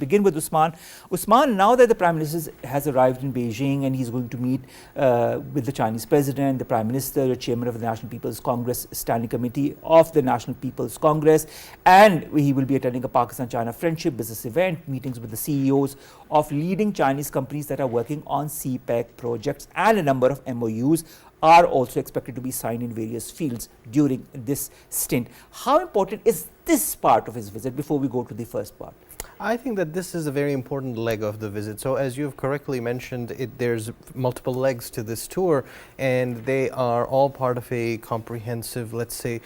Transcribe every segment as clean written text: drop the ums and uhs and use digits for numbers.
Begin with Usman. Usman, now that the Prime Minister has arrived in Beijing and he's going to meet with the Chinese President, the Prime Minister, the Chairman of the National People's Congress Standing Committee of the National People's Congress, and he will be attending a Pakistan-China friendship business event, meetings with the CEOs of leading Chinese companies that are working on CPEC projects, and a number of MOUs are also expected to be signed in various fields during this stint. How important is this part of his visit before we go to the first part? I think that this is a very important leg of the visit. So as you've correctly mentioned, there's multiple legs to this tour, and they are all part of a comprehensive, let's say,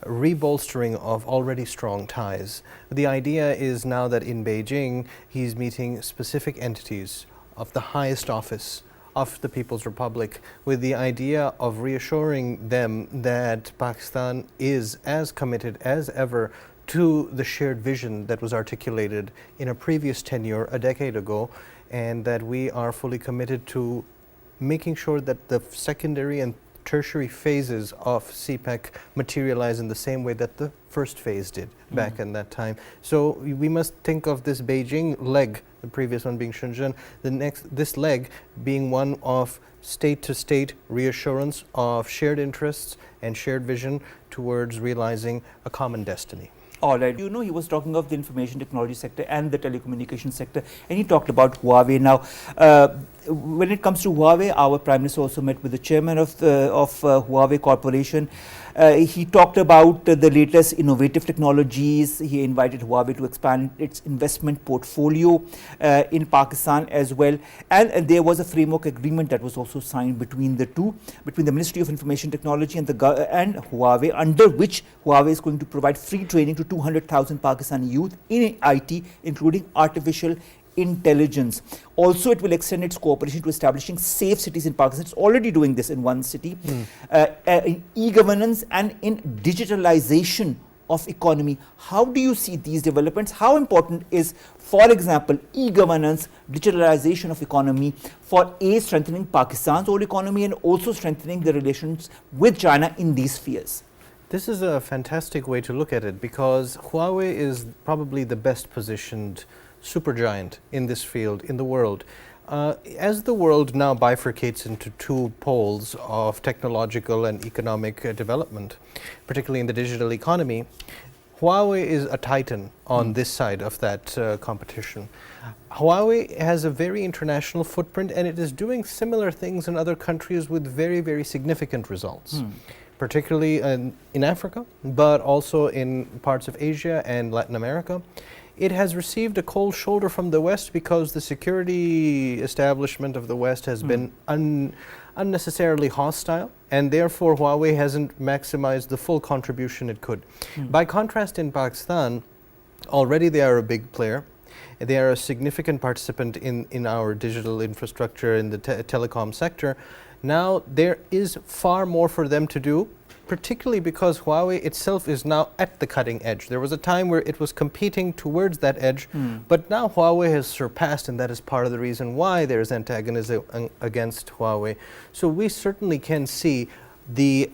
rebolstering of already strong ties. The idea is now that in Beijing, he's meeting specific entities of the highest office of the People's Republic, with the idea of reassuring them that Pakistan is as committed as ever to the shared vision that was articulated in a previous tenure a decade ago, and that we are fully committed to making sure that the secondary and tertiary phases of CPEC materialize in the same way that the first phase did back in that time. So we must think of this Beijing leg, the previous one being Shenzhen, this leg being one of state-to-state reassurance of shared interests and shared vision towards realizing a common destiny. All right. You know, he was talking of the information technology sector and the telecommunication sector, and he talked about Huawei. Now, when it comes to Huawei, our Prime Minister also met with the chairman of Huawei Corporation. He talked about the latest innovative technologies. He invited Huawei to expand its investment portfolio in Pakistan as well. And there was a framework agreement that was also signed between the two, between the Ministry of Information Technology and Huawei, under which Huawei is going to provide free training to 200,000 Pakistani youth in IT, including artificial intelligence. Also, it will extend its cooperation to establishing safe cities in Pakistan. It's already doing this in one city, in e-governance and in digitalization of economy. How do you see these developments? How important is, for example, e-governance, digitalization of economy for strengthening Pakistan's own economy and also strengthening the relations with China in these spheres? This is a fantastic way to look at it, because Huawei is probably the best positioned supergiant in this field in the world. As the world now bifurcates into two poles of technological and economic development, particularly in the digital economy, Huawei is a titan on this side of that competition. Huawei has a very international footprint, and it is doing similar things in other countries with very, very significant results. Particularly in Africa, but also in parts of Asia and Latin America. It has received a cold shoulder from the West because the security establishment of the West has been unnecessarily hostile, and therefore Huawei hasn't maximized the full contribution it could. By contrast, in Pakistan, already they are a big player. They are a significant participant in our digital infrastructure in the telecom sector. Now there is far more for them to do, particularly because Huawei itself is now at the cutting edge. There was a time where it was competing towards that edge, but now Huawei has surpassed, and that is part of the reason why there is antagonism against Huawei. So we certainly can see the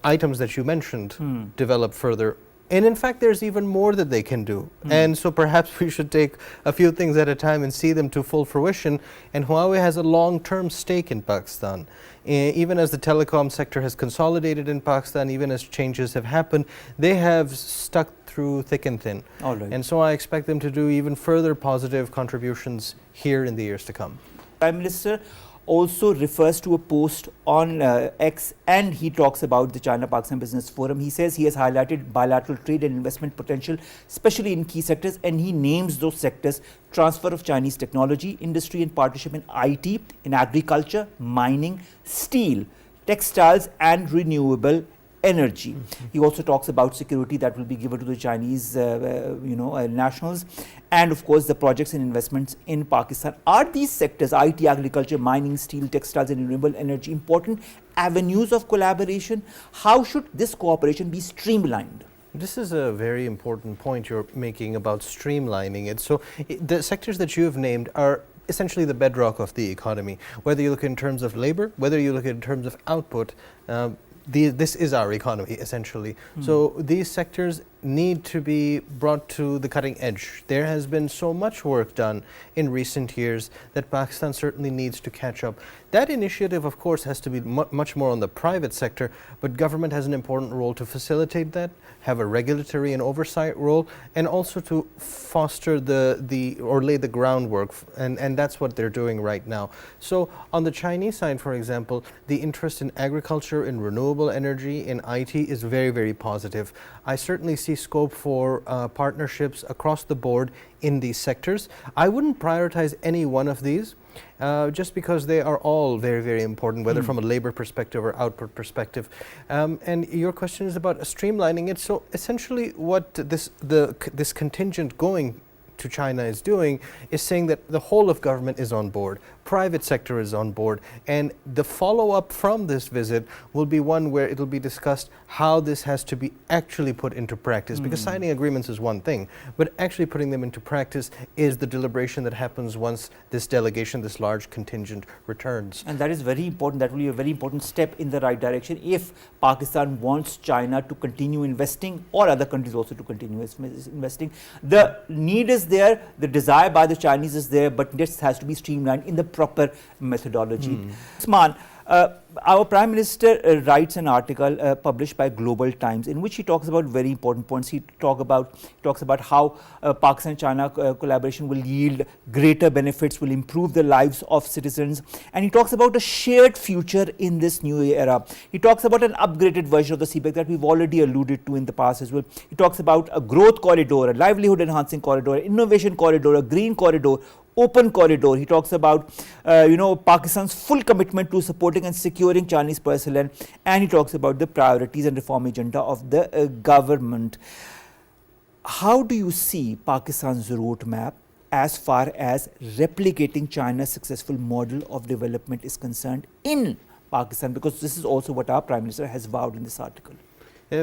items that you mentioned develop further. And in fact, there's even more that they can do. And so perhaps we should take a few things at a time and see them to full fruition. And Huawei has a long-term stake in Pakistan. Even as the telecom sector has consolidated in Pakistan, even as changes have happened, they have stuck through thick and thin. All right. And so I expect them to do even further positive contributions here in the years to come. Prime Minister also refers to a post on X, and he talks about the China-Pakistan Business Forum. He says he has highlighted bilateral trade and investment potential, especially in key sectors, and he names those sectors: transfer of Chinese technology, industry and partnership in IT, in agriculture, mining, steel, textiles and renewable energy. He also talks about security that will be given to the Chinese nationals, and of course the projects and investments in Pakistan. Are these sectors, IT, agriculture, mining, steel, textiles and renewable energy, important avenues of collaboration? How should this cooperation be streamlined? This is a very important point you're making about streamlining it. So the sectors that you have named are essentially the bedrock of the economy. Whether you look in terms of labor, whether you look in terms of output, this is our economy essentially. So these sectors need to be brought to the cutting edge. There has been so much work done in recent years that Pakistan certainly needs to catch up. That initiative, of course, has to be much more on the private sector, but government has an important role to facilitate that, have a regulatory and oversight role, and also to foster or lay the groundwork, and that's what they're doing right now. So on the Chinese side, for example, the interest in agriculture, in renewable energy, in IT is very, very positive. I certainly see scope for partnerships across the board in these sectors. I wouldn't prioritize any one of these. Just because they are all very, very important, whether from a labor perspective or output perspective. And your question is about streamlining it. So essentially what this contingent going to China is doing is saying that the whole of government is on board, private sector is on board, and the follow-up from this visit will be one where it will be discussed how this has to be actually put into practice, because signing agreements is one thing, but actually putting them into practice is the deliberation that happens once this delegation, this large contingent, returns. And that is very important. That will be a very important step in the right direction if Pakistan wants China to continue investing, or other countries also to continue investing. The need is there, the desire by the Chinese is there, but this has to be streamlined in the proper methodology. Usman, our Prime Minister writes an article published by Global Times in which he talks about very important points. He talks about how Pakistan-China collaboration will yield greater benefits, will improve the lives of citizens, and he talks about a shared future in this new era. He talks about an upgraded version of the CPEC that we've already alluded to in the past as well. He talks about a growth corridor, a livelihood-enhancing corridor, innovation corridor, a green corridor, open corridor. He talks about Pakistan's full commitment to supporting and securing Chinese personnel, and he talks about the priorities and reform agenda of the government. How do you see Pakistan's roadmap as far as replicating China's successful model of development is concerned in Pakistan? Because this is also what our Prime Minister has vowed in this article.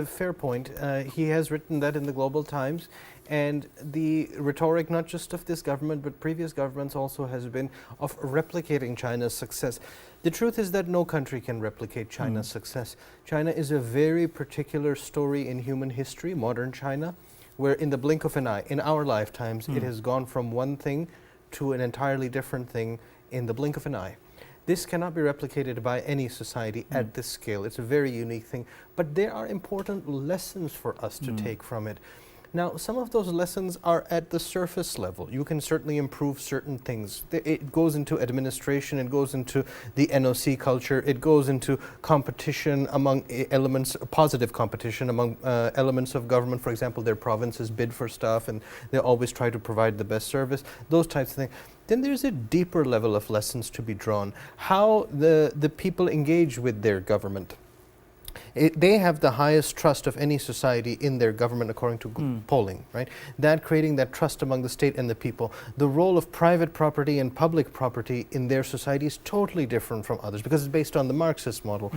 Fair point. He has written that in the Global Times, and the rhetoric not just of this government but previous governments also has been of replicating China's success. The truth is that no country can replicate China's success. China is a very particular story in human history, modern China, where in the blink of an eye, in our lifetimes, it has gone from one thing to an entirely different thing in the blink of an eye. This cannot be replicated by any society at this scale. It's a very unique thing. But there are important lessons for us to take from it. Now, some of those lessons are at the surface level. You can certainly improve certain things. It goes into administration, it goes into the NOC culture, it goes into competition among elements, positive competition among elements of government. For example, their provinces bid for stuff and they always try to provide the best service, those types of things. Then there's a deeper level of lessons to be drawn. How the people engage with their government. They have the highest trust of any society in their government according to polling, right? That creating that trust among the state and the people. The role of private property and public property in their society is totally different from others because it's based on the Marxist model.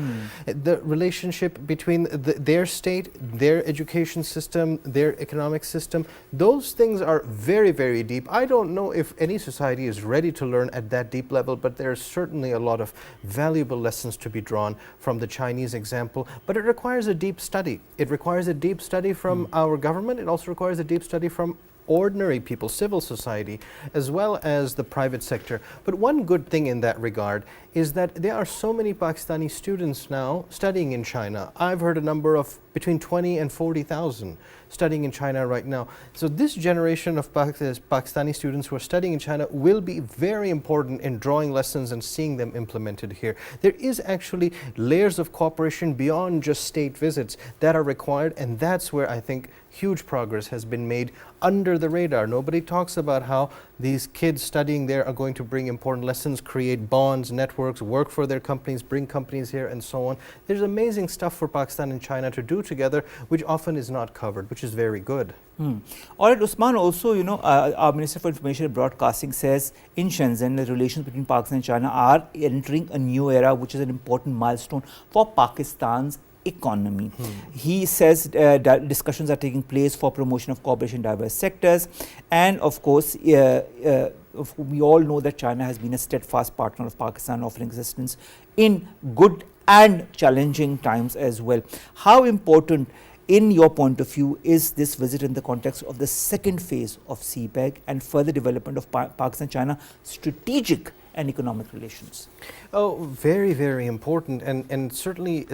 The relationship between their state, their education system, their economic system, those things are very, very deep. I don't know if any society is ready to learn at that deep level, but there's certainly a lot of valuable lessons to be drawn from the Chinese example. But it requires a deep study. It requires a deep study from our government. It also requires a deep study from ordinary people, civil society, as well as the private sector. But one good thing in that regard is that there are so many Pakistani students now studying in China. I've heard a number of between 20 and 40,000 studying in China right now. So this generation of Pakistani students who are studying in China will be very important in drawing lessons and seeing them implemented here. There is actually layers of cooperation beyond just state visits that are required, and that's where I think huge progress has been made under the radar. Nobody talks about how these kids studying there are going to bring important lessons, create bonds, networks, work for their companies, bring companies here, and so on. There's amazing stuff for Pakistan and China to do together, which often is not covered, which is very good. All right, Usman, also, our Minister for Information and Broadcasting says in Shenzhen, the relations between Pakistan and China are entering a new era, which is an important milestone for Pakistan's economy. He says that discussions are taking place for promotion of cooperation in diverse sectors, and of course we all know that China has been a steadfast partner of Pakistan, offering assistance in good and challenging times as well. How important In your point of view, is this visit in the context of the second phase of CPEC and further development of Pakistan-China strategic and economic relations? Oh, very, very important, and certainly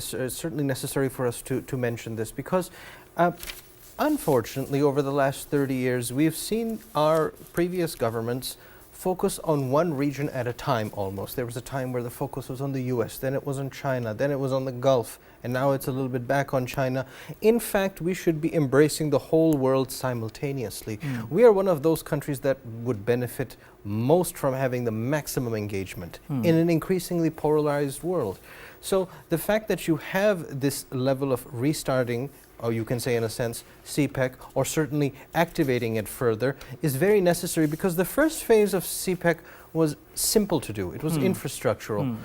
necessary for us to mention this, because unfortunately, over the last 30 years, we've seen our previous governments focus on one region at a time almost. There was a time where the focus was on the US, then it was on China, then it was on the Gulf, and now it's a little bit back on China. In fact, we should be embracing the whole world simultaneously. We are one of those countries that would benefit most from having the maximum engagement in an increasingly polarized world. So the fact that you have this level of restarting, or you can say in a sense CPEC, or certainly activating it further, is very necessary, because the first phase of CPEC was simple to do. It was infrastructural.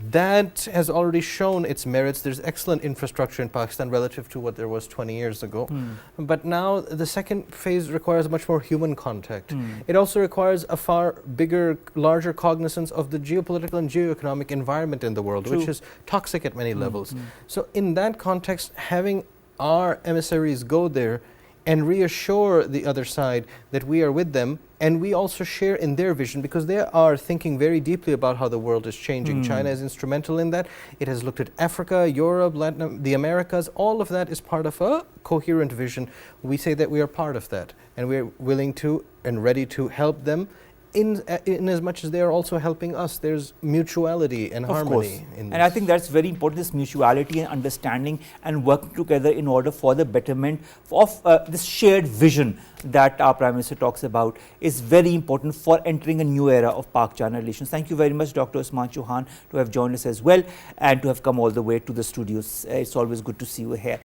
That has already shown its merits. There's excellent infrastructure in Pakistan relative to what there was 20 years ago. But now the second phase requires much more human contact. It also requires a far bigger, larger cognizance of the geopolitical and geoeconomic environment in the world, which is toxic at many levels. So in that context, having our emissaries go there and reassure the other side that we are with them, and we also share in their vision, because they are thinking very deeply about how the world is changing. China is instrumental in that. It has looked at Africa, Europe, the Americas. All of that is part of a coherent vision. We say that we are part of that, and we are willing to and ready to help them in as much as they are also helping us. There's mutuality and harmony in this. And I think that's very important, this mutuality and understanding and working together in order for the betterment of this shared vision that our Prime Minister talks about is very important for entering a new era of Pak-China relations. Thank you very much, Dr. Usman Chohan, to have joined us as well and to have come all the way to the studios. It's always good to see you here.